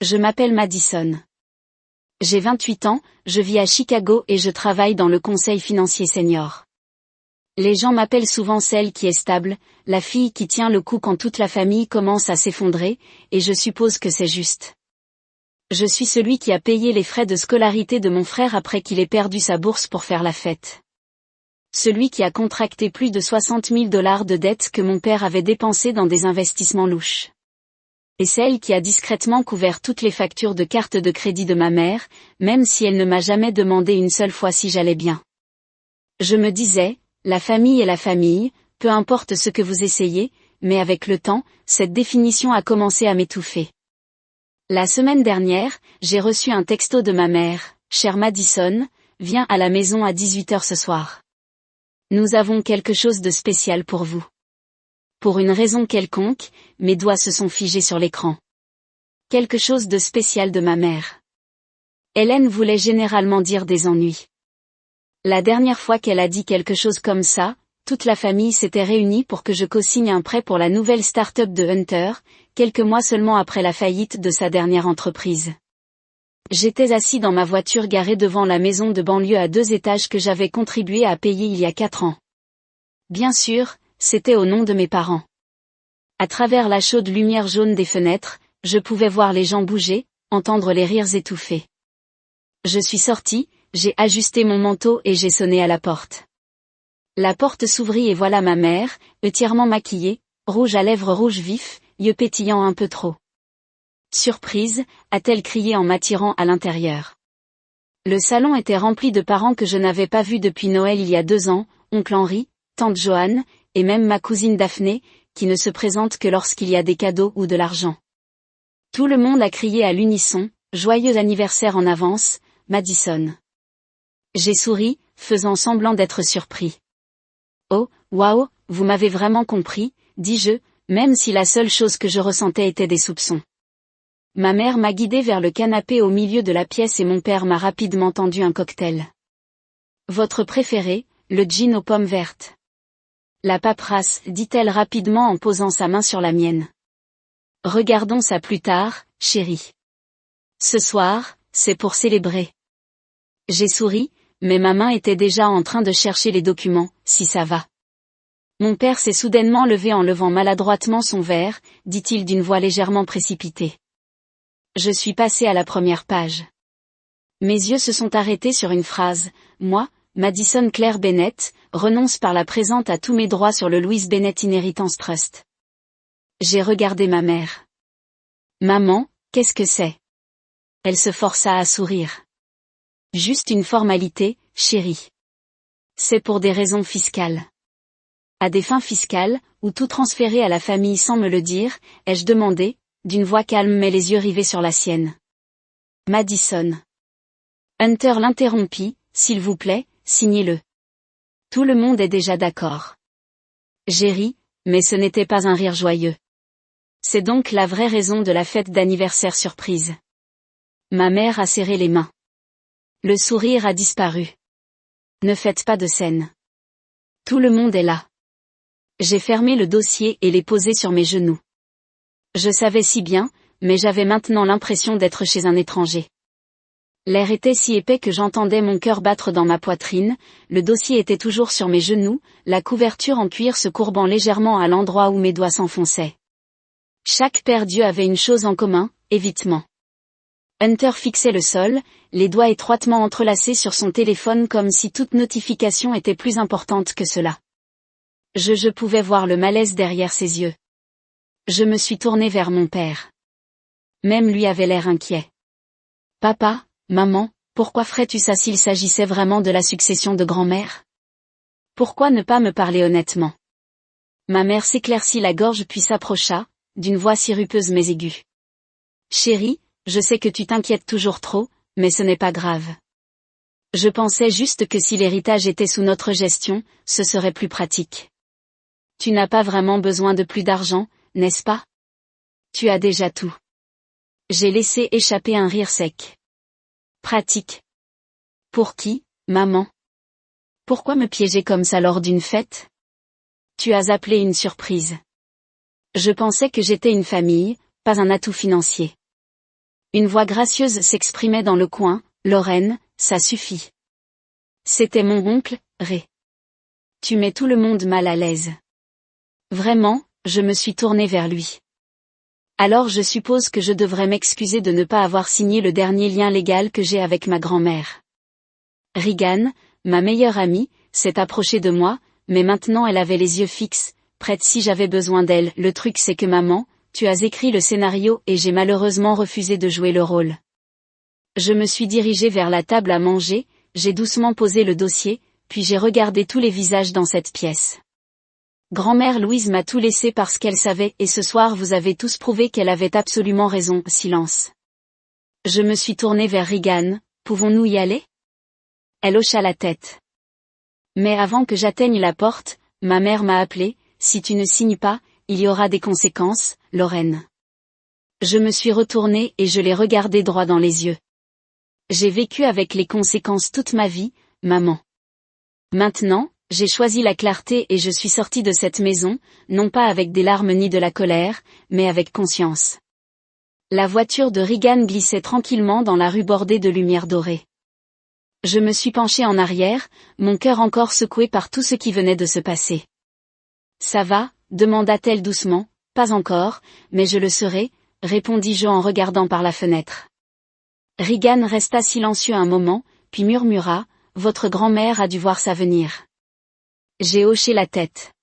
Je m'appelle Madison. J'ai 28 ans, je vis à Chicago et je travaille dans le conseil financier senior. Les gens m'appellent souvent celle qui est stable, la fille qui tient le coup quand toute la famille commence à s'effondrer, et je suppose que c'est juste. Je suis celui qui a payé les frais de scolarité de mon frère après qu'il ait perdu sa bourse pour faire la fête. Celui qui a contracté plus de 60 000 $ de dettes que mon père avait dépensées dans des investissements louches. Et celle qui a discrètement couvert toutes les factures de carte de crédit de ma mère, même si elle ne m'a jamais demandé une seule fois si j'allais bien. Je me disais, la famille est la famille, peu importe ce que vous essayez, mais avec le temps, cette définition a commencé à m'étouffer. La semaine dernière, j'ai reçu un texto de ma mère, « Chère Madison, viens à la maison à 18h ce soir. Nous avons quelque chose de spécial pour vous. » Pour une raison quelconque, mes doigts se sont figés sur l'écran. Quelque chose de spécial de ma mère. Hélène voulait généralement dire des ennuis. La dernière fois qu'elle a dit quelque chose comme ça, toute la famille s'était réunie pour que je co-signe un prêt pour la nouvelle start-up de Hunter, quelques mois seulement après la faillite de sa dernière entreprise. J'étais assis dans ma voiture garée devant la maison de banlieue à 2 étages que j'avais contribué à payer il y a 4 ans. Bien sûr, c'était au nom de mes parents. À travers la chaude lumière jaune des fenêtres, je pouvais voir les gens bouger, entendre les rires étouffés. Je suis sorti, j'ai ajusté mon manteau et j'ai sonné à la porte. La porte s'ouvrit et voilà ma mère, entièrement maquillée, rouge à lèvres rouges vifs, yeux pétillants un peu trop. Surprise, a-t-elle crié en m'attirant à l'intérieur. Le salon était rempli de parents que je n'avais pas vus depuis Noël il y a 2 ans, oncle Henri, tante Joanne, et même ma cousine Daphné, qui ne se présente que lorsqu'il y a des cadeaux ou de l'argent. Tout le monde a crié à l'unisson, « Joyeux anniversaire en avance, Madison !» J'ai souri, faisant semblant d'être surpris. « Oh, waouh, vous m'avez vraiment compris, » dis-je, même si la seule chose que je ressentais était des soupçons. Ma mère m'a guidé vers le canapé au milieu de la pièce et mon père m'a rapidement tendu un cocktail. « Votre préféré, le gin aux pommes vertes. » La paperasse, dit-elle rapidement en posant sa main sur la mienne. « Regardons ça plus tard, chérie. Ce soir, c'est pour célébrer. » J'ai souri, mais ma main était déjà en train de chercher les documents, si ça va. Mon père s'est soudainement levé en levant maladroitement son verre, dit-il d'une voix légèrement précipitée. Je suis passé à la première page. Mes yeux se sont arrêtés sur une phrase, « Moi, Madison Claire Bennett, renonce par la présente à tous mes droits sur le Louise Bennett Inheritance Trust. » J'ai regardé ma mère. « Maman, qu'est-ce que c'est ?» Elle se força à sourire. « Juste une formalité, chérie. C'est pour des raisons fiscales. » À des fins fiscales, ou tout transférer à la famille sans me le dire, ai-je demandé, d'une voix calme mais les yeux rivés sur la sienne. Madison. Hunter l'interrompit, « S'il vous plaît, signez-le. Tout le monde est déjà d'accord. » J'ai ri, mais ce n'était pas un rire joyeux. C'est donc la vraie raison de la fête d'anniversaire surprise. Ma mère a serré les mains. Le sourire a disparu. Ne faites pas de scène. Tout le monde est là. J'ai fermé le dossier et l'ai posé sur mes genoux. Je savais si bien, mais j'avais maintenant l'impression d'être chez un étranger. L'air était si épais que j'entendais mon cœur battre dans ma poitrine, le dossier était toujours sur mes genoux, la couverture en cuir se courbant légèrement à l'endroit où mes doigts s'enfonçaient. Chaque paire d'yeux avait une chose en commun, évitement. Hunter fixait le sol, les doigts étroitement entrelacés sur son téléphone comme si toute notification était plus importante que cela. Je pouvais voir le malaise derrière ses yeux. Je me suis tourné vers mon père. Même lui avait l'air inquiet. « Papa, maman, pourquoi ferais-tu ça s'il s'agissait vraiment de la succession de grand-mère ? Pourquoi ne pas me parler honnêtement ?» Ma mère s'éclaircit la gorge puis s'approcha, d'une voix sirupeuse mais aiguë. « Chérie, je sais que tu t'inquiètes toujours trop, mais ce n'est pas grave. Je pensais juste que si l'héritage était sous notre gestion, ce serait plus pratique. Tu n'as pas vraiment besoin de plus d'argent, n'est-ce pas ? Tu as déjà tout. » J'ai laissé échapper un rire sec. « Pratique. Pour qui, maman ? Pourquoi me piéger comme ça lors d'une fête ? Tu as appelé une surprise. Je pensais que j'étais une famille, pas un atout financier. Une voix gracieuse s'exprimait dans le coin, Lorraine, ça suffit. C'était mon oncle, Ray. Tu mets tout le monde mal à l'aise. Vraiment, je me suis tournée vers lui. Alors je suppose que je devrais m'excuser de ne pas avoir signé le dernier lien légal que j'ai avec ma grand-mère. Regan, ma meilleure amie, s'est approchée de moi, mais maintenant elle avait les yeux fixes, prête si j'avais besoin d'elle. Le truc c'est que maman, tu as écrit le scénario et j'ai malheureusement refusé de jouer le rôle. Je me suis dirigée vers la table à manger, j'ai doucement posé le dossier, puis j'ai regardé tous les visages dans cette pièce. Grand-mère Louise m'a tout laissé parce qu'elle savait et ce soir vous avez tous prouvé qu'elle avait absolument raison. Silence. Je me suis tournée vers Regan, pouvons-nous y aller? Elle hocha la tête. Mais avant que j'atteigne la porte, ma mère m'a appelé, si tu ne signes pas, il y aura des conséquences, Lorraine. Je me suis retournée et je l'ai regardée droit dans les yeux. J'ai vécu avec les conséquences toute ma vie, maman. Maintenant, j'ai choisi la clarté et je suis sortie de cette maison, non pas avec des larmes ni de la colère, mais avec conscience. La voiture de Regan glissait tranquillement dans la rue bordée de lumière dorée. Je me suis penchée en arrière, mon cœur encore secoué par tout ce qui venait de se passer. Ça va, demanda-t-elle doucement. Pas encore, mais je le serai, répondis-je en regardant par la fenêtre. Regan resta silencieux un moment, puis murmura, votre grand-mère a dû voir ça venir. J'ai hoché la tête.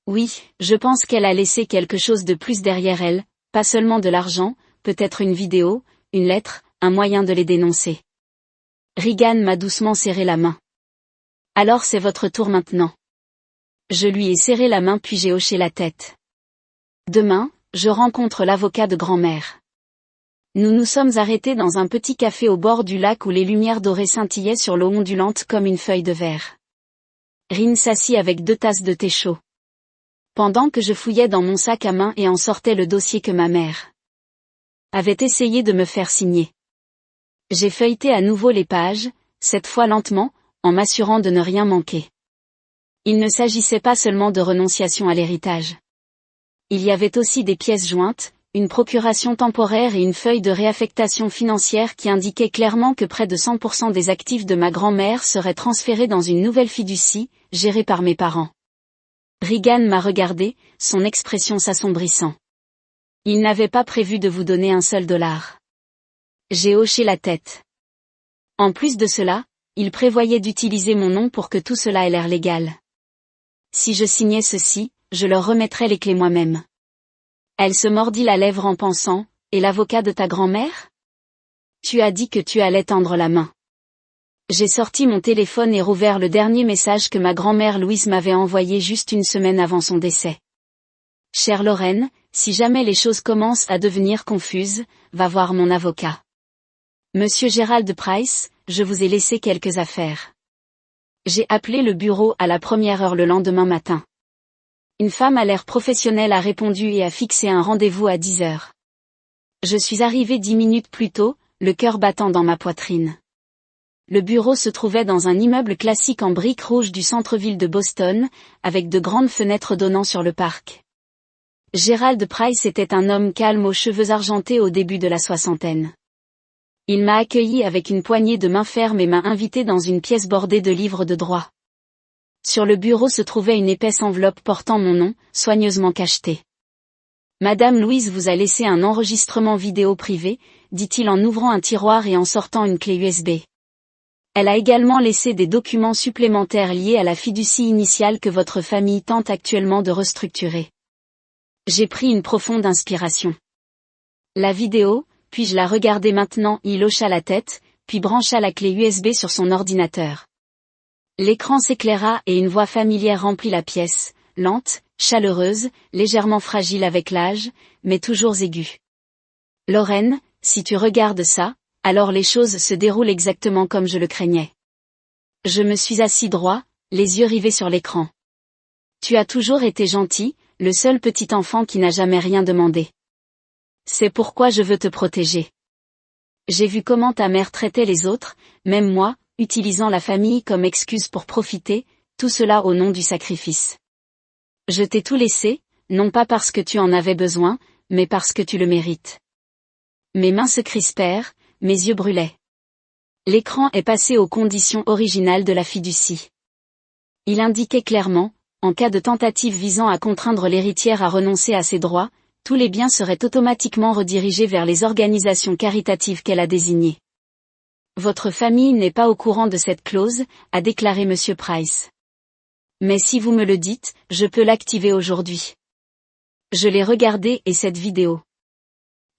Oui, je pense qu'elle a laissé quelque chose de plus derrière elle, pas seulement de l'argent, peut-être une vidéo, une lettre, un moyen de les dénoncer. Regan m'a doucement serré la main. Alors c'est votre tour maintenant. Je lui ai serré la main puis j'ai hoché la tête. Demain, je rencontre l'avocat de grand-mère. Nous nous sommes arrêtés dans un petit café au bord du lac où les lumières dorées scintillaient sur l'eau ondulante comme une feuille de verre. Rin s'assit avec 2 tasses de thé chaud. Pendant que je fouillais dans mon sac à main et en sortais le dossier que ma mère avait essayé de me faire signer. J'ai feuilleté à nouveau les pages, cette fois lentement, en m'assurant de ne rien manquer. Il ne s'agissait pas seulement de renonciation à l'héritage. Il y avait aussi des pièces jointes, une procuration temporaire et une feuille de réaffectation financière qui indiquait clairement que près de 100% des actifs de ma grand-mère seraient transférés dans une nouvelle fiducie, gérée par mes parents. Regan m'a regardé, son expression s'assombrissant. Il n'avait pas prévu de vous donner un seul dollar. J'ai hoché la tête. En plus de cela, il prévoyait d'utiliser mon nom pour que tout cela ait l'air légal. Si je signais ceci, je leur remettrais les clés moi-même. Elle se mordit la lèvre en pensant, et l'avocat de ta grand-mère? Tu as dit que tu allais tendre la main. J'ai sorti mon téléphone et rouvert le dernier message que ma grand-mère Louise m'avait envoyé juste une semaine avant son décès. Chère Lorraine, si jamais les choses commencent à devenir confuses, va voir mon avocat. Monsieur Gérald Price, je vous ai laissé quelques affaires. J'ai appelé le bureau à la première heure le lendemain matin. Une femme à l'air professionnel a répondu et a fixé un rendez-vous à 10 heures. Je suis arrivé 10 minutes plus tôt, le cœur battant dans ma poitrine. Le bureau se trouvait dans un immeuble classique en briques rouges du centre-ville de Boston, avec de grandes fenêtres donnant sur le parc. Gérald Price était un homme calme aux cheveux argentés au début de la soixantaine. Il m'a accueilli avec une poignée de main ferme et m'a invité dans une pièce bordée de livres de droit. Sur le bureau se trouvait une épaisse enveloppe portant mon nom, soigneusement cachetée. Madame Louise vous a laissé un enregistrement vidéo privé, dit-il en ouvrant un tiroir et en sortant une clé USB. Elle a également laissé des documents supplémentaires liés à la fiducie initiale que votre famille tente actuellement de restructurer. J'ai pris une profonde inspiration. La vidéo, puis-je la regarder maintenant? Il hocha la tête, puis brancha la clé USB sur son ordinateur. L'écran s'éclaira et une voix familière remplit la pièce, lente, chaleureuse, légèrement fragile avec l'âge, mais toujours aiguë. Lorraine, si tu regardes ça, alors les choses se déroulent exactement comme je le craignais. Je me suis assis droit, les yeux rivés sur l'écran. Tu as toujours été gentil, le seul petit enfant qui n'a jamais rien demandé. C'est pourquoi je veux te protéger. J'ai vu comment ta mère traitait les autres, même moi, utilisant la famille comme excuse pour profiter, tout cela au nom du sacrifice. Je t'ai tout laissé, non pas parce que tu en avais besoin, mais parce que tu le mérites. Mes mains se crispèrent, mes yeux brûlaient. L'écran est passé aux conditions originales de la fiducie. Il indiquait clairement, en cas de tentative visant à contraindre l'héritière à renoncer à ses droits, tous les biens seraient automatiquement redirigés vers les organisations caritatives qu'elle a désignées. Votre famille n'est pas au courant de cette clause, a déclaré M. Price. Mais si vous me le dites, je peux l'activer aujourd'hui. Je l'ai regardé et cette vidéo.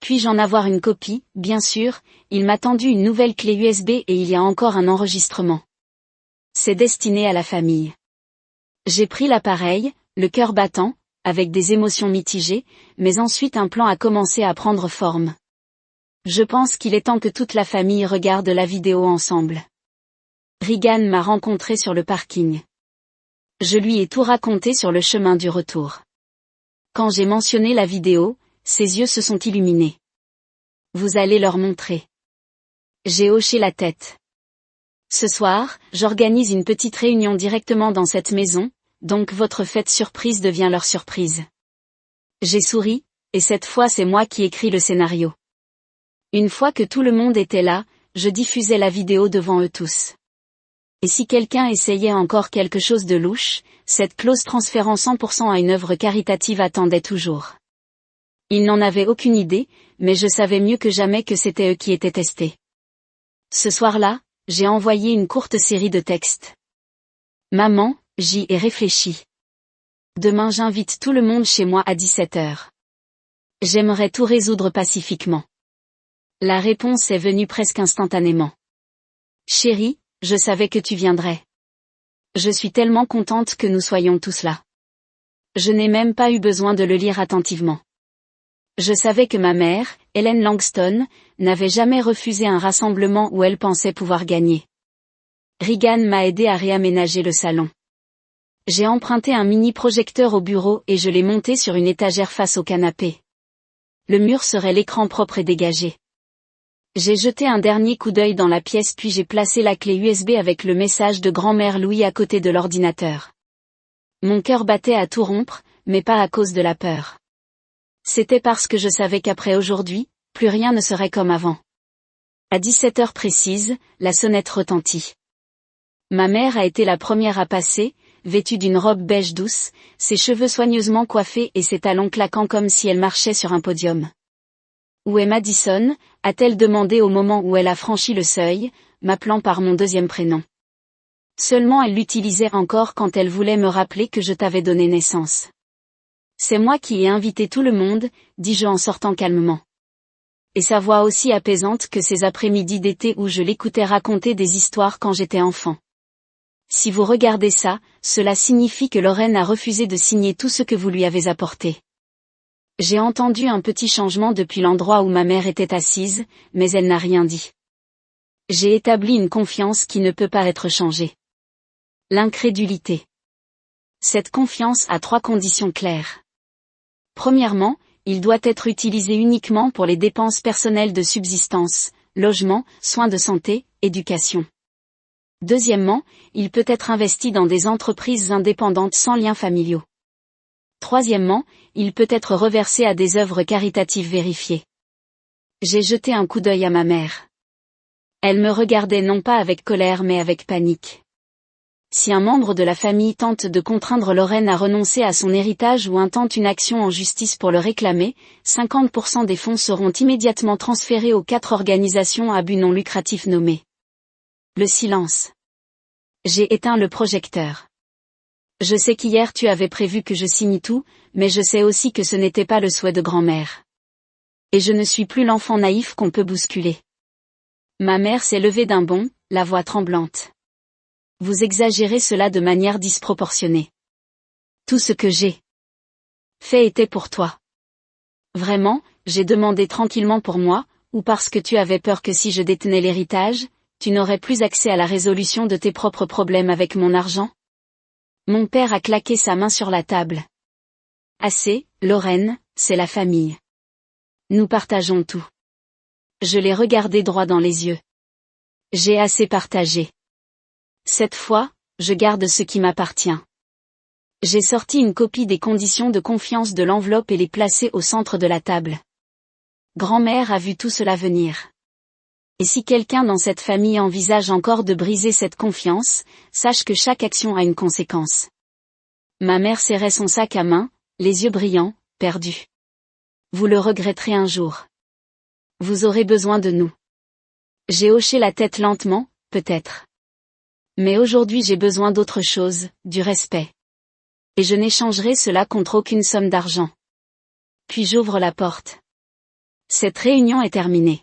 Puis-je en avoir une copie? Bien sûr, il m'a tendu une nouvelle clé USB et il y a encore un enregistrement. C'est destiné à la famille. J'ai pris l'appareil, le cœur battant, avec des émotions mitigées, mais ensuite un plan a commencé à prendre forme. Je pense qu'il est temps que toute la famille regarde la vidéo ensemble. Regan m'a rencontré sur le parking. Je lui ai tout raconté sur le chemin du retour. Quand j'ai mentionné la vidéo, ses yeux se sont illuminés. Vous allez leur montrer. J'ai hoché la tête. Ce soir, j'organise une petite réunion directement dans cette maison, donc votre fête surprise devient leur surprise. J'ai souri, et cette fois c'est moi qui écris le scénario. Une fois que tout le monde était là, je diffusais la vidéo devant eux tous. Et si quelqu'un essayait encore quelque chose de louche, cette clause transférant 100% à une œuvre caritative attendait toujours. Ils n'en avaient aucune idée, mais je savais mieux que jamais que c'était eux qui étaient testés. Ce soir-là, j'ai envoyé une courte série de textes. Maman, j'y ai réfléchi. Demain j'invite tout le monde chez moi à 17h. J'aimerais tout résoudre pacifiquement. La réponse est venue presque instantanément. Chérie, je savais que tu viendrais. Je suis tellement contente que nous soyons tous là. Je n'ai même pas eu besoin de le lire attentivement. Je savais que ma mère, Helen Langston, n'avait jamais refusé un rassemblement où elle pensait pouvoir gagner. Regan m'a aidé à réaménager le salon. J'ai emprunté un mini-projecteur au bureau et je l'ai monté sur une étagère face au canapé. Le mur serait l'écran propre et dégagé. J'ai jeté un dernier coup d'œil dans la pièce puis j'ai placé la clé USB avec le message de grand-mère Louis à côté de l'ordinateur. Mon cœur battait à tout rompre, mais pas à cause de la peur. C'était parce que je savais qu'après aujourd'hui, plus rien ne serait comme avant. À 17h précise, la sonnette retentit. Ma mère a été la première à passer, vêtue d'une robe beige douce, ses cheveux soigneusement coiffés et ses talons claquant comme si elle marchait sur un podium. Où est Madison? A-t-elle demandé au moment où elle a franchi le seuil, m'appelant par mon deuxième prénom. Seulement elle l'utilisait encore quand elle voulait me rappeler que je t'avais donné naissance. C'est moi qui ai invité tout le monde, dis-je en sortant calmement. Et sa voix aussi apaisante que ces après-midi d'été où je l'écoutais raconter des histoires quand j'étais enfant. Si vous regardez ça, cela signifie que Lorraine a refusé de signer tout ce que vous lui avez apporté. J'ai entendu un petit changement depuis l'endroit où ma mère était assise, mais elle n'a rien dit. J'ai établi une confiance qui ne peut pas être changée. L'incrédulité. Cette confiance a 3 conditions claires. Premièrement, il doit être utilisé uniquement pour les dépenses personnelles de subsistance, logement, soins de santé, éducation. Deuxièmement, il peut être investi dans des entreprises indépendantes sans liens familiaux. Troisièmement, il peut être reversé à des œuvres caritatives vérifiées. J'ai jeté un coup d'œil à ma mère. Elle me regardait non pas avec colère mais avec panique. Si un membre de la famille tente de contraindre Lorraine à renoncer à son héritage ou intente une action en justice pour le réclamer, 50% des fonds seront immédiatement transférés aux 4 organisations à but non lucratif nommées. Le silence. J'ai éteint le projecteur. Je sais qu'hier tu avais prévu que je signe tout, mais je sais aussi que ce n'était pas le souhait de grand-mère. Et je ne suis plus l'enfant naïf qu'on peut bousculer. Ma mère s'est levée d'un bond, la voix tremblante. Vous exagérez cela de manière disproportionnée. Tout ce que j'ai fait était pour toi. Vraiment, j'ai demandé tranquillement pour moi, ou parce que tu avais peur que si je détenais l'héritage, tu n'aurais plus accès à la résolution de tes propres problèmes avec mon argent? Mon père a claqué sa main sur la table. Assez, Lorraine, c'est la famille. Nous partageons tout. Je l'ai regardé droit dans les yeux. J'ai assez partagé. Cette fois, je garde ce qui m'appartient. J'ai sorti une copie des conditions de confiance de l'enveloppe et les placé au centre de la table. Grand-mère a vu tout cela venir. Et si quelqu'un dans cette famille envisage encore de briser cette confiance, sache que chaque action a une conséquence. Ma mère serrait son sac à main, les yeux brillants, perdus. Vous le regretterez un jour. Vous aurez besoin de nous. J'ai hoché la tête lentement, peut-être. Mais aujourd'hui j'ai besoin d'autre chose, du respect. Et je n'échangerai cela contre aucune somme d'argent. Puis j'ouvre la porte. Cette réunion est terminée.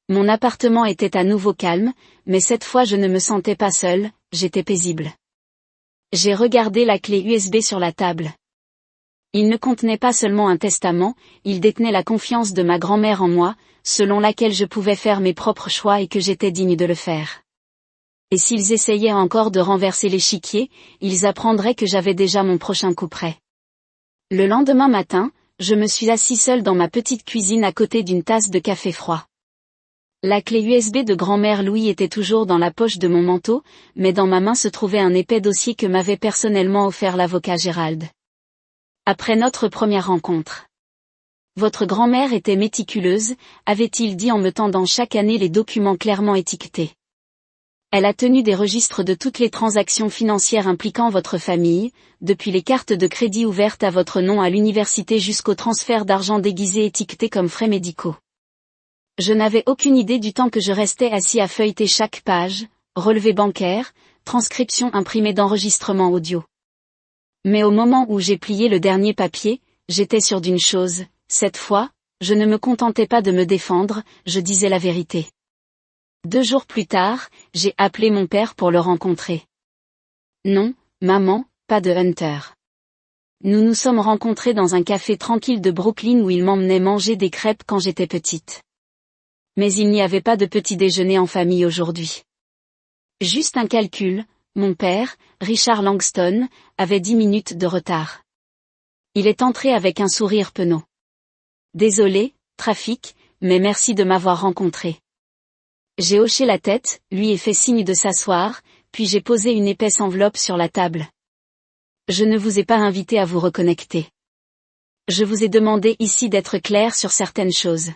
Mon appartement était à nouveau calme, mais cette fois je ne me sentais pas seule, j'étais paisible. J'ai regardé la clé USB sur la table. Il ne contenait pas seulement un testament, il détenait la confiance de ma grand-mère en moi, selon laquelle je pouvais faire mes propres choix et que j'étais digne de le faire. Et s'ils essayaient encore de renverser l'échiquier, ils apprendraient que j'avais déjà mon prochain coup prêt. Le lendemain matin, je me suis assis seul dans ma petite cuisine à côté d'une tasse de café froid. La clé USB de grand-mère Louis était toujours dans la poche de mon manteau, mais dans ma main se trouvait un épais dossier que m'avait personnellement offert l'avocat Gérald. Après notre première rencontre. Votre grand-mère était méticuleuse, avait-il dit en me tendant chaque année les documents clairement étiquetés. Elle a tenu des registres de toutes les transactions financières impliquant votre famille, depuis les cartes de crédit ouvertes à votre nom à l'université jusqu'au transfert d'argent déguisé étiqueté comme frais médicaux. Je n'avais aucune idée du temps que je restais assis à feuilleter chaque page, relevé bancaire, transcription imprimée d'enregistrement audio. Mais au moment où j'ai plié le dernier papier, j'étais sûre d'une chose, cette fois, je ne me contentais pas de me défendre, je disais la vérité. 2 jours plus tard, j'ai appelé mon père pour le rencontrer. Non, maman, pas de Hunter. Nous nous sommes rencontrés dans un café tranquille de Brooklyn où il m'emmenait manger des crêpes quand j'étais petite. Mais il n'y avait pas de petit déjeuner en famille aujourd'hui. Juste un calcul, mon père, Richard Langston, avait 10 minutes de retard. Il est entré avec un sourire penaud. Désolé, trafic, mais merci de m'avoir rencontré. J'ai hoché la tête, lui ai fait signe de s'asseoir, puis j'ai posé une épaisse enveloppe sur la table. Je ne vous ai pas invité à vous reconnecter. Je vous ai demandé ici d'être clair sur certaines choses.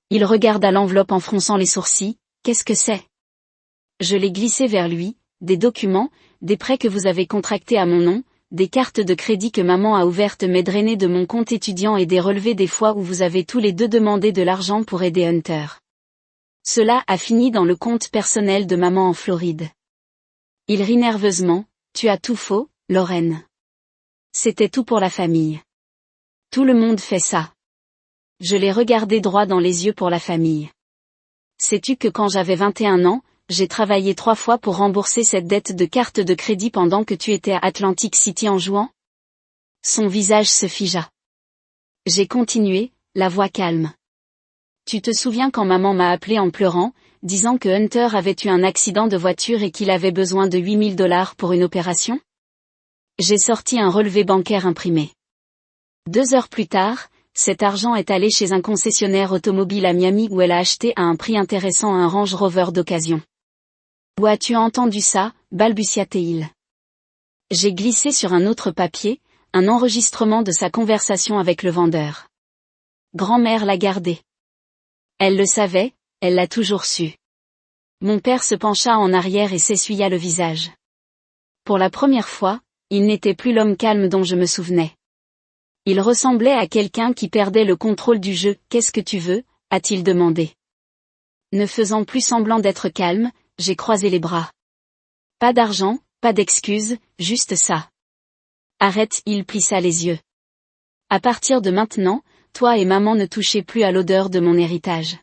Il regarda l'enveloppe en fronçant les sourcils, qu'est-ce que c'est? Je l'ai glissé vers lui, des documents, des prêts que vous avez contractés à mon nom, des cartes de crédit que maman a ouvertes mais drainées de mon compte étudiant et des relevés des fois où vous avez tous les deux demandé de l'argent pour aider Hunter. Cela a fini dans le compte personnel de maman en Floride. Il rit nerveusement, tu as tout faux, Lorraine. C'était tout pour la famille. Tout le monde fait ça. Je l'ai regardé droit dans les yeux pour la famille. Sais-tu que quand j'avais 21 ans, j'ai travaillé 3 fois pour rembourser cette dette de carte de crédit pendant que tu étais à Atlantic City en jouant? Son visage se figea. J'ai continué, la voix calme. Tu te souviens quand maman m'a appelé en pleurant, disant que Hunter avait eu un accident de voiture et qu'il avait besoin de $8 000 pour une opération? J'ai sorti un relevé bancaire imprimé. 2 heures plus tard, cet argent est allé chez un concessionnaire automobile à Miami où elle a acheté à un prix intéressant un Range Rover d'occasion. Où as-tu entendu ça, balbutia-t-il. J'ai glissé sur un autre papier, un enregistrement de sa conversation avec le vendeur. Grand-mère l'a gardé. Elle le savait, elle l'a toujours su. Mon père se pencha en arrière et s'essuya le visage. Pour la première fois, il n'était plus l'homme calme dont je me souvenais. Il ressemblait à quelqu'un qui perdait le contrôle du jeu. Qu'est-ce que tu veux? A-t-il demandé. Ne faisant plus semblant d'être calme, j'ai croisé les bras. Pas d'argent, pas d'excuses, juste ça. Arrête, il plissa les yeux. À partir de maintenant, toi et maman ne touchez plus à l'odeur de mon héritage.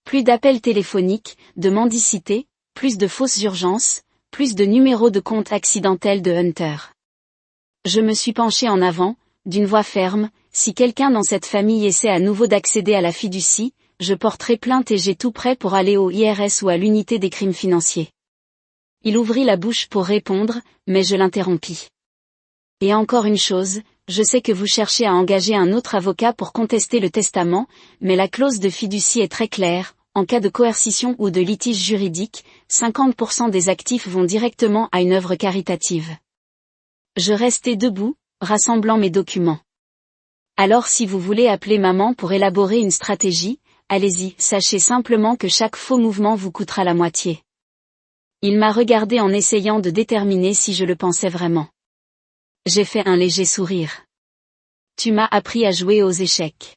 Plus d'appels téléphoniques, de mendicité, plus de fausses urgences, plus de numéros de compte accidentels de Hunter. Je me suis penché en avant, d'une voix ferme, si quelqu'un dans cette famille essaie à nouveau d'accéder à la fiducie, je porterai plainte et j'ai tout prêt pour aller au IRS ou à l'unité des crimes financiers. Il ouvrit la bouche pour répondre, mais je l'interrompis. Et encore une chose, je sais que vous cherchez à engager un autre avocat pour contester le testament, mais la clause de fiducie est très claire, en cas de coercition ou de litige juridique, 50% des actifs vont directement à une œuvre caritative. Je restai debout, rassemblant mes documents. Alors si vous voulez appeler maman pour élaborer une stratégie, allez-y, sachez simplement que chaque faux mouvement vous coûtera la moitié. Il m'a regardé en essayant de déterminer si je le pensais vraiment. J'ai fait un léger sourire. Tu m'as appris à jouer aux échecs.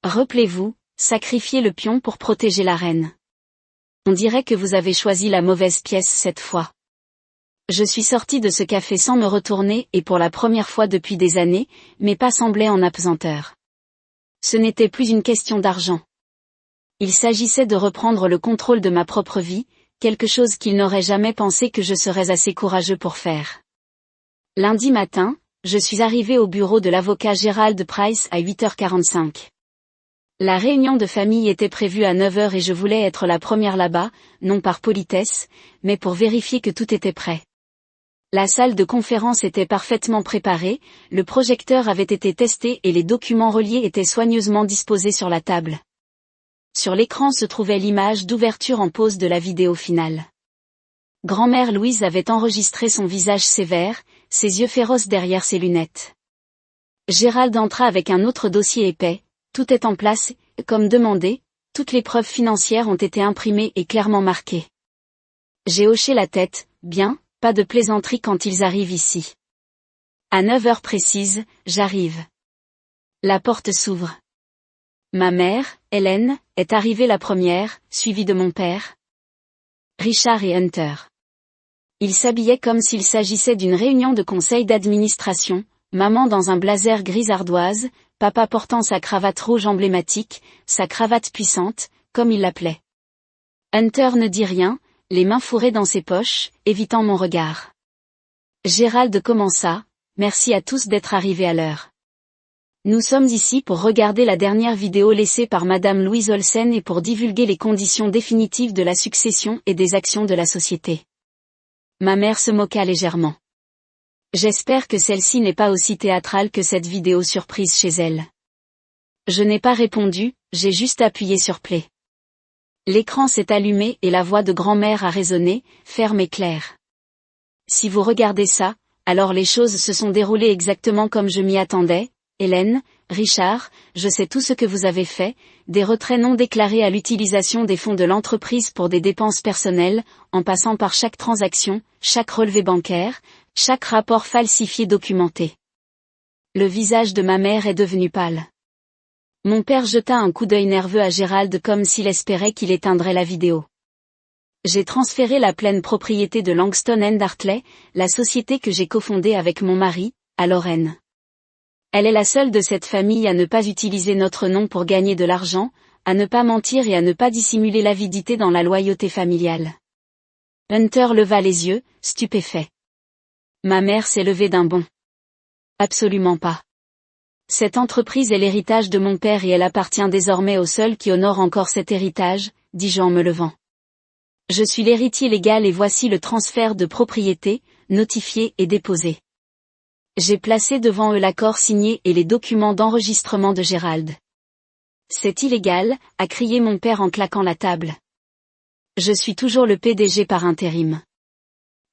Rappelez-vous, sacrifiez le pion pour protéger la reine. On dirait que vous avez choisi la mauvaise pièce cette fois. Je suis sortie de ce café sans me retourner et pour la première fois depuis des années, mes pas semblaient en apesanteur. Ce n'était plus une question d'argent. Il s'agissait de reprendre le contrôle de ma propre vie, quelque chose qu'il n'aurait jamais pensé que je serais assez courageux pour faire. Lundi matin, je suis arrivée au bureau de l'avocat Gérald Price à 8h45. La réunion de famille était prévue à 9h et je voulais être la première là-bas, non par politesse, mais pour vérifier que tout était prêt. La salle de conférence était parfaitement préparée, le projecteur avait été testé et les documents reliés étaient soigneusement disposés sur la table. Sur l'écran se trouvait l'image d'ouverture en pause de la vidéo finale. Grand-mère Louise avait enregistré son visage sévère, ses yeux féroces derrière ses lunettes. Gérald entra avec un autre dossier épais. Tout est en place, comme demandé, toutes les preuves financières ont été imprimées et clairement marquées. J'ai hoché la tête, bien, pas de plaisanterie quand ils arrivent ici. À 9h précises, j'arrive. La porte s'ouvre. Ma mère, Hélène, est arrivée la première, suivie de mon père, Richard et Hunter. Ils s'habillaient comme s'il s'agissait d'une réunion de conseil d'administration, maman dans un blazer gris ardoise, papa portant sa cravate rouge emblématique, sa cravate puissante, comme il l'appelait. Hunter ne dit rien, les mains fourrées dans ses poches, évitant mon regard. Gérald commença, merci à tous d'être arrivés à l'heure. Nous sommes ici pour regarder la dernière vidéo laissée par Madame Louise Olsen et pour divulguer les conditions définitives de la succession et des actions de la société. Ma mère se moqua légèrement. J'espère que celle-ci n'est pas aussi théâtrale que cette vidéo surprise chez elle. Je n'ai pas répondu, j'ai juste appuyé sur play. L'écran s'est allumé et la voix de grand-mère a résonné, ferme et claire. Si vous regardez ça, alors les choses se sont déroulées exactement comme je m'y attendais. Hélène, Richard, je sais tout ce que vous avez fait, des retraits non déclarés à l'utilisation des fonds de l'entreprise pour des dépenses personnelles, en passant par chaque transaction, chaque relevé bancaire, chaque rapport falsifié documenté. Le visage de ma mère est devenu pâle. Mon père jeta un coup d'œil nerveux à Gérald comme s'il espérait qu'il éteindrait la vidéo. J'ai transféré la pleine propriété de Langston & Hartley, la société que j'ai cofondée avec mon mari, à Lorraine. Elle est la seule de cette famille à ne pas utiliser notre nom pour gagner de l'argent, à ne pas mentir et à ne pas dissimuler l'avidité dans la loyauté familiale. Hunter leva les yeux, stupéfait. Ma mère s'est levée d'un bond. Absolument pas. Cette entreprise est l'héritage de mon père et elle appartient désormais au seul qui honore encore cet héritage, dis-je en me levant. Je suis l'héritier légal et voici le transfert de propriété, notifié et déposé. J'ai placé devant eux l'accord signé et les documents d'enregistrement de Gérald. C'est illégal, a crié mon père en claquant la table. Je suis toujours le PDG par intérim.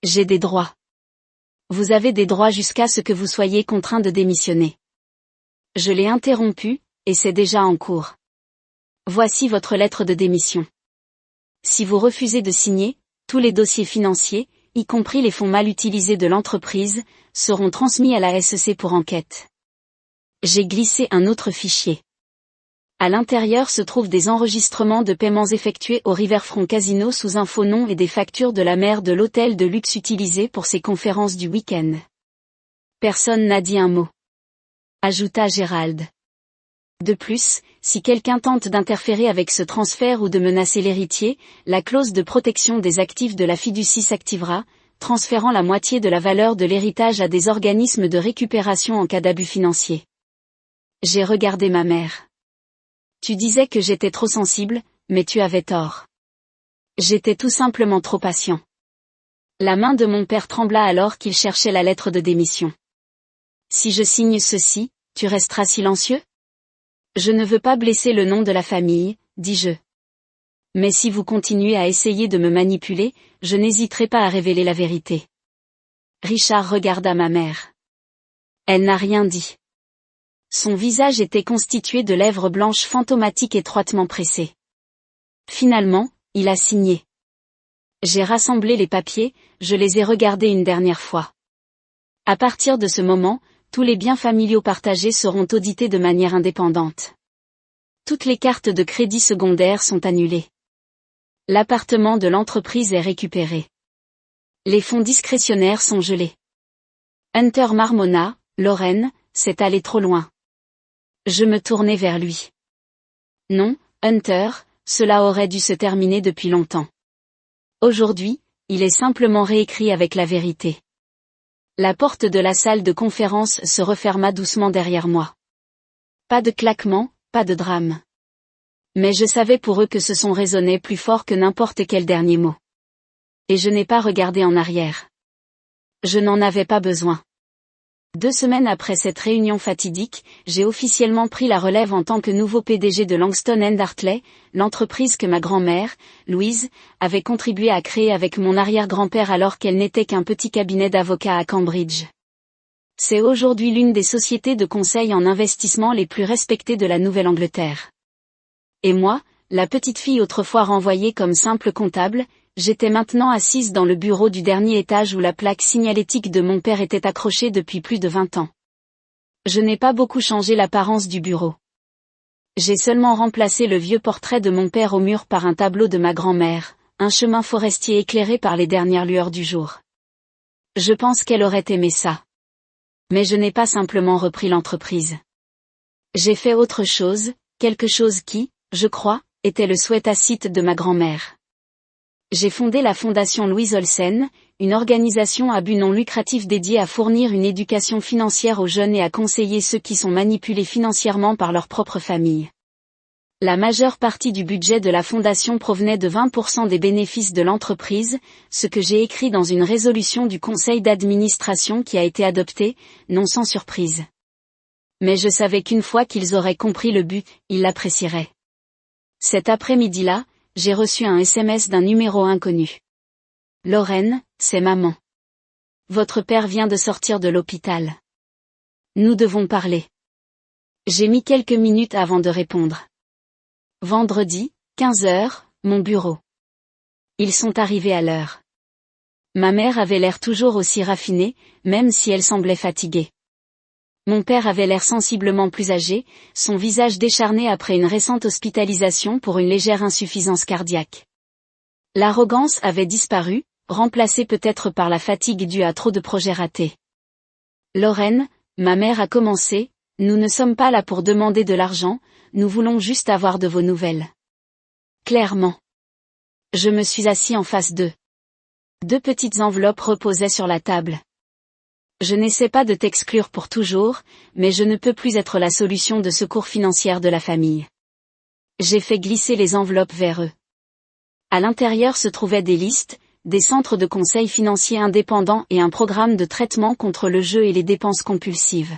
J'ai des droits. Vous avez des droits jusqu'à ce que vous soyez contraint de démissionner. Je l'ai interrompu, et c'est déjà en cours. Voici votre lettre de démission. Si vous refusez de signer, tous les dossiers financiers, y compris les fonds mal utilisés de l'entreprise, seront transmis à la SEC pour enquête. J'ai glissé un autre fichier. À l'intérieur se trouvent des enregistrements de paiements effectués au Riverfront Casino sous un faux nom et des factures de la mère de l'hôtel de luxe utilisé pour ses conférences du week-end. Personne n'a dit un mot. Ajouta Gérald. De plus, si quelqu'un tente d'interférer avec ce transfert ou de menacer l'héritier, la clause de protection des actifs de la fiducie s'activera, transférant la moitié de la valeur de l'héritage à des organismes de récupération en cas d'abus financier. J'ai regardé ma mère. Tu disais que j'étais trop sensible, mais tu avais tort. J'étais tout simplement trop patient. La main de mon père trembla alors qu'il cherchait la lettre de démission. Si je signe ceci, tu resteras silencieux ? Je ne veux pas blesser le nom de la famille, dis-je. Mais si vous continuez à essayer de me manipuler, je n'hésiterai pas à révéler la vérité. Richard regarda ma mère. Elle n'a rien dit. Son visage était constitué de lèvres blanches fantomatiques étroitement pressées. Finalement, il a signé. J'ai rassemblé les papiers, je les ai regardés une dernière fois. À partir de ce moment, tous les biens familiaux partagés seront audités de manière indépendante. Toutes les cartes de crédit secondaires sont annulées. L'appartement de l'entreprise est récupéré. Les fonds discrétionnaires sont gelés. Hunter marmonna, Lorraine, c'est allé trop loin. Je me tournai vers lui. Non, Hunter, cela aurait dû se terminer depuis longtemps. Aujourd'hui, il est simplement réécrit avec la vérité. La porte de la salle de conférence se referma doucement derrière moi. Pas de claquement, pas de drame. Mais je savais pour eux que ce son résonnait plus fort que n'importe quel dernier mot. Et je n'ai pas regardé en arrière. Je n'en avais pas besoin. 2 semaines après cette réunion fatidique, j'ai officiellement pris la relève en tant que nouveau PDG de Langston & Hartley, l'entreprise que ma grand-mère, Louise, avait contribué à créer avec mon arrière-grand-père alors qu'elle n'était qu'un petit cabinet d'avocats à Cambridge. C'est aujourd'hui l'une des sociétés de conseil en investissement les plus respectées de la Nouvelle-Angleterre. Et moi, la petite fille autrefois renvoyée comme simple comptable, j'étais maintenant assise dans le bureau du dernier étage où la plaque signalétique de mon père était accrochée depuis plus de 20 ans. Je n'ai pas beaucoup changé l'apparence du bureau. J'ai seulement remplacé le vieux portrait de mon père au mur par un tableau de ma grand-mère, un chemin forestier éclairé par les dernières lueurs du jour. Je pense qu'elle aurait aimé ça. Mais je n'ai pas simplement repris l'entreprise. J'ai fait autre chose, quelque chose qui, je crois, était le souhait tacite de ma grand-mère. J'ai fondé la Fondation Louise Olsen, une organisation à but non lucratif dédiée à fournir une éducation financière aux jeunes et à conseiller ceux qui sont manipulés financièrement par leur propre famille. La majeure partie du budget de la fondation provenait de 20% des bénéfices de l'entreprise, ce que j'ai écrit dans une résolution du conseil d'administration qui a été adoptée, non sans surprise. Mais je savais qu'une fois qu'ils auraient compris le but, ils l'apprécieraient. Cet après-midi-là, j'ai reçu un SMS d'un numéro inconnu. Lorraine, c'est maman. Votre père vient de sortir de l'hôpital. Nous devons parler. J'ai mis quelques minutes avant de répondre. Vendredi, 15h, mon bureau. Ils sont arrivés à l'heure. Ma mère avait l'air toujours aussi raffinée, même si elle semblait fatiguée. Mon père avait l'air sensiblement plus âgé, son visage décharné après une récente hospitalisation pour une légère insuffisance cardiaque. L'arrogance avait disparu, remplacée peut-être par la fatigue due à trop de projets ratés. Lorraine, ma mère a commencé, nous ne sommes pas là pour demander de l'argent, nous voulons juste avoir de vos nouvelles. Clairement. Je me suis assis en face d'eux. 2 petites enveloppes reposaient sur la table. Je n'essaie pas de t'exclure pour toujours, mais je ne peux plus être la solution de secours financière de la famille. J'ai fait glisser les enveloppes vers eux. À l'intérieur se trouvaient des listes, des centres de conseil financier indépendants et un programme de traitement contre le jeu et les dépenses compulsives.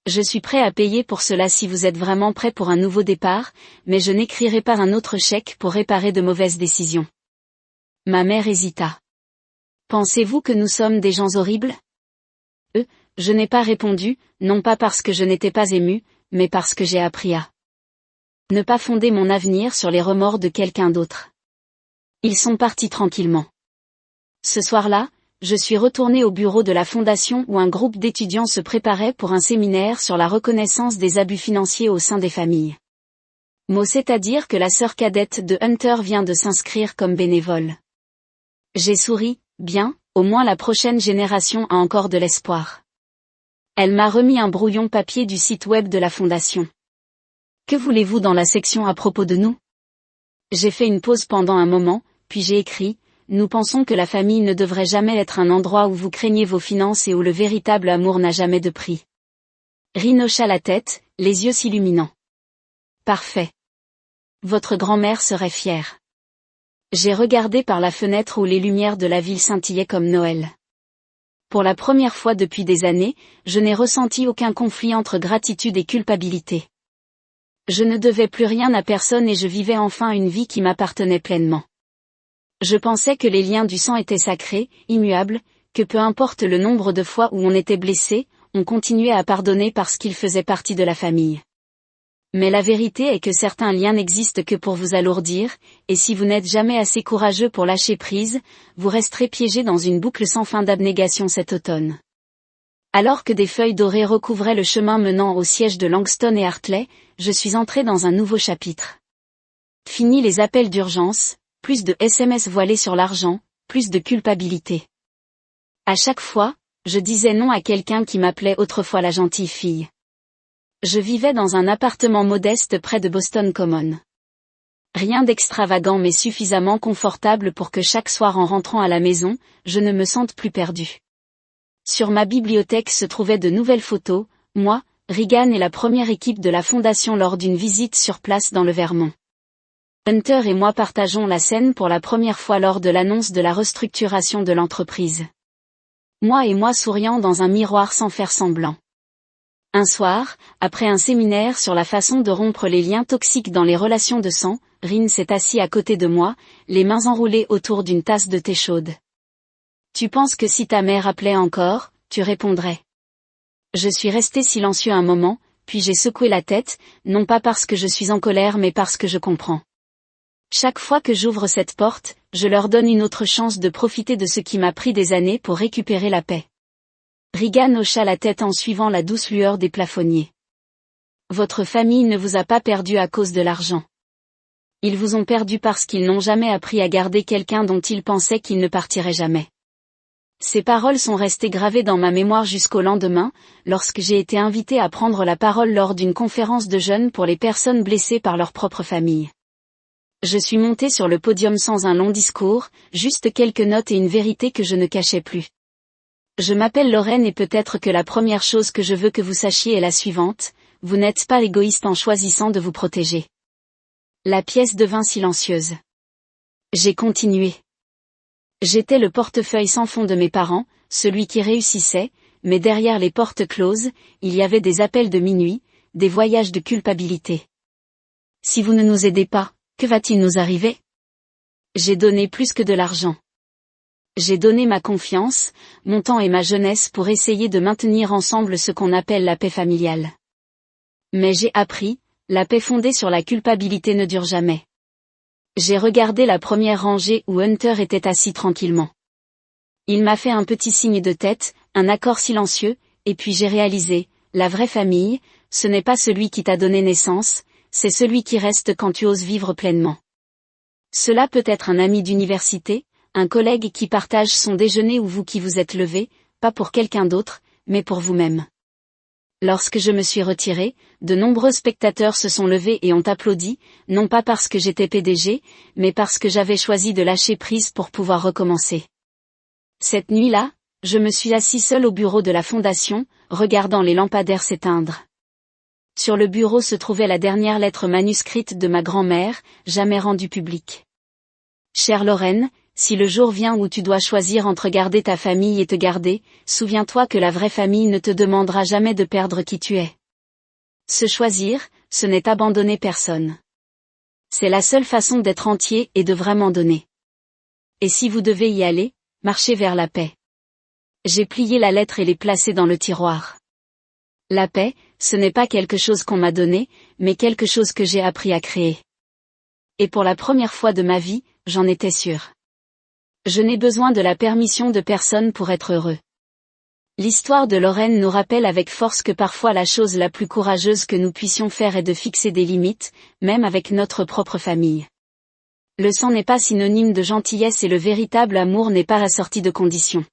Je suis prêt à payer pour cela si vous êtes vraiment prêt pour un nouveau départ, mais je n'écrirai pas un autre chèque pour réparer de mauvaises décisions. Ma mère hésita. Pensez-vous que nous sommes des gens horribles ? Je n'ai pas répondu, non pas parce que je n'étais pas ému, mais parce que j'ai appris à ne pas fonder mon avenir sur les remords de quelqu'un d'autre. Ils sont partis tranquillement. Ce soir-là, je suis retourné au bureau de la fondation où un groupe d'étudiants se préparait pour un séminaire sur la reconnaissance des abus financiers au sein des familles. C'est-à-dire que la sœur cadette de Hunter vient de s'inscrire comme bénévole. J'ai souri, bien, au moins la prochaine génération a encore de l'espoir. Elle m'a remis un brouillon papier du site web de la fondation. Que voulez-vous dans la section à propos de nous ? J'ai fait une pause pendant un moment, puis j'ai écrit, nous pensons que la famille ne devrait jamais être un endroit où vous craignez vos finances et où le véritable amour n'a jamais de prix. Rin hocha la tête, les yeux s'illuminant. Parfait. Votre grand-mère serait fière. J'ai regardé par la fenêtre où les lumières de la ville scintillaient comme Noël. Pour la première fois depuis des années, je n'ai ressenti aucun conflit entre gratitude et culpabilité. Je ne devais plus rien à personne et je vivais enfin une vie qui m'appartenait pleinement. Je pensais que les liens du sang étaient sacrés, immuables, que peu importe le nombre de fois où on était blessé, on continuait à pardonner parce qu'ils faisaient partie de la famille. Mais la vérité est que certains liens n'existent que pour vous alourdir, et si vous n'êtes jamais assez courageux pour lâcher prise, vous resterez piégé dans une boucle sans fin d'abnégation cet automne. Alors que des feuilles dorées recouvraient le chemin menant au siège de Langston et Hartley, je suis entré dans un nouveau chapitre. Fini les appels d'urgence, plus de SMS voilés sur l'argent, plus de culpabilité. À chaque fois, je disais non à quelqu'un qui m'appelait autrefois la gentille fille. Je vivais dans un appartement modeste près de Boston Common. Rien d'extravagant mais suffisamment confortable pour que chaque soir en rentrant à la maison, je ne me sente plus perdu. Sur ma bibliothèque se trouvaient de nouvelles photos, moi, Regan et la première équipe de la fondation lors d'une visite sur place dans le Vermont. Hunter et moi partageons la scène pour la première fois lors de l'annonce de la restructuration de l'entreprise. Moi souriant dans un miroir sans faire semblant. Un soir, après un séminaire sur la façon de rompre les liens toxiques dans les relations de sang, Rin s'est assis à côté de moi, les mains enroulées autour d'une tasse de thé chaude. Tu penses que si ta mère appelait encore, tu répondrais? Je suis resté silencieux un moment, puis j'ai secoué la tête, non pas parce que je suis en colère mais parce que je comprends. Chaque fois que j'ouvre cette porte, je leur donne une autre chance de profiter de ce qui m'a pris des années pour récupérer la paix. Regan hocha la tête en suivant la douce lueur des plafonniers. Votre famille ne vous a pas perdu à cause de l'argent. Ils vous ont perdu parce qu'ils n'ont jamais appris à garder quelqu'un dont ils pensaient qu'il ne partirait jamais. Ces paroles sont restées gravées dans ma mémoire jusqu'au lendemain, lorsque j'ai été invité à prendre la parole lors d'une conférence de jeunes pour les personnes blessées par leur propre famille. Je suis monté sur le podium sans un long discours, juste quelques notes et une vérité que je ne cachais plus. Je m'appelle Lorraine et peut-être que la première chose que je veux que vous sachiez est la suivante, vous n'êtes pas égoïste en choisissant de vous protéger. La pièce devint silencieuse. J'ai continué. J'étais le portefeuille sans fond de mes parents, celui qui réussissait, mais derrière les portes closes, il y avait des appels de minuit, des voyages de culpabilité. Si vous ne nous aidez pas, que va-t-il nous arriver? J'ai donné plus que de l'argent. J'ai donné ma confiance, mon temps et ma jeunesse pour essayer de maintenir ensemble ce qu'on appelle la paix familiale. Mais j'ai appris, la paix fondée sur la culpabilité ne dure jamais. J'ai regardé la première rangée où Hunter était assis tranquillement. Il m'a fait un petit signe de tête, un accord silencieux, et puis j'ai réalisé, la vraie famille, ce n'est pas celui qui t'a donné naissance, c'est celui qui reste quand tu oses vivre pleinement. Cela peut être un ami d'université, un collègue qui partage son déjeuner ou vous qui vous êtes levé, pas pour quelqu'un d'autre, mais pour vous-même. Lorsque je me suis retiré, de nombreux spectateurs se sont levés et ont applaudi, non pas parce que j'étais PDG, mais parce que j'avais choisi de lâcher prise pour pouvoir recommencer. Cette nuit-là, je me suis assis seul au bureau de la fondation, regardant les lampadaires s'éteindre. Sur le bureau se trouvait la dernière lettre manuscrite de ma grand-mère, jamais rendue publique. Chère Lorraine, si le jour vient où tu dois choisir entre garder ta famille et te garder, souviens-toi que la vraie famille ne te demandera jamais de perdre qui tu es. Se choisir, ce n'est abandonner personne. C'est la seule façon d'être entier et de vraiment donner. Et si vous devez y aller, marchez vers la paix. J'ai plié la lettre et l'ai placée dans le tiroir. La paix, ce n'est pas quelque chose qu'on m'a donné, mais quelque chose que j'ai appris à créer. Et pour la première fois de ma vie, j'en étais sûre. Je n'ai besoin de la permission de personne pour être heureux. L'histoire de Lorraine nous rappelle avec force que parfois la chose la plus courageuse que nous puissions faire est de fixer des limites, même avec notre propre famille. Le sang n'est pas synonyme de gentillesse et le véritable amour n'est pas assorti de conditions.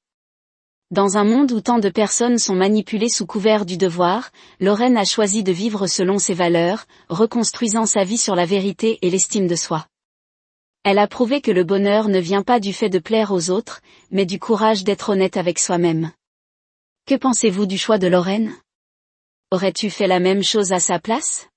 Dans un monde où tant de personnes sont manipulées sous couvert du devoir, Lorraine a choisi de vivre selon ses valeurs, reconstruisant sa vie sur la vérité et l'estime de soi. Elle a prouvé que le bonheur ne vient pas du fait de plaire aux autres, mais du courage d'être honnête avec soi-même. Que pensez-vous du choix de Lorraine? Aurais-tu fait la même chose à sa place?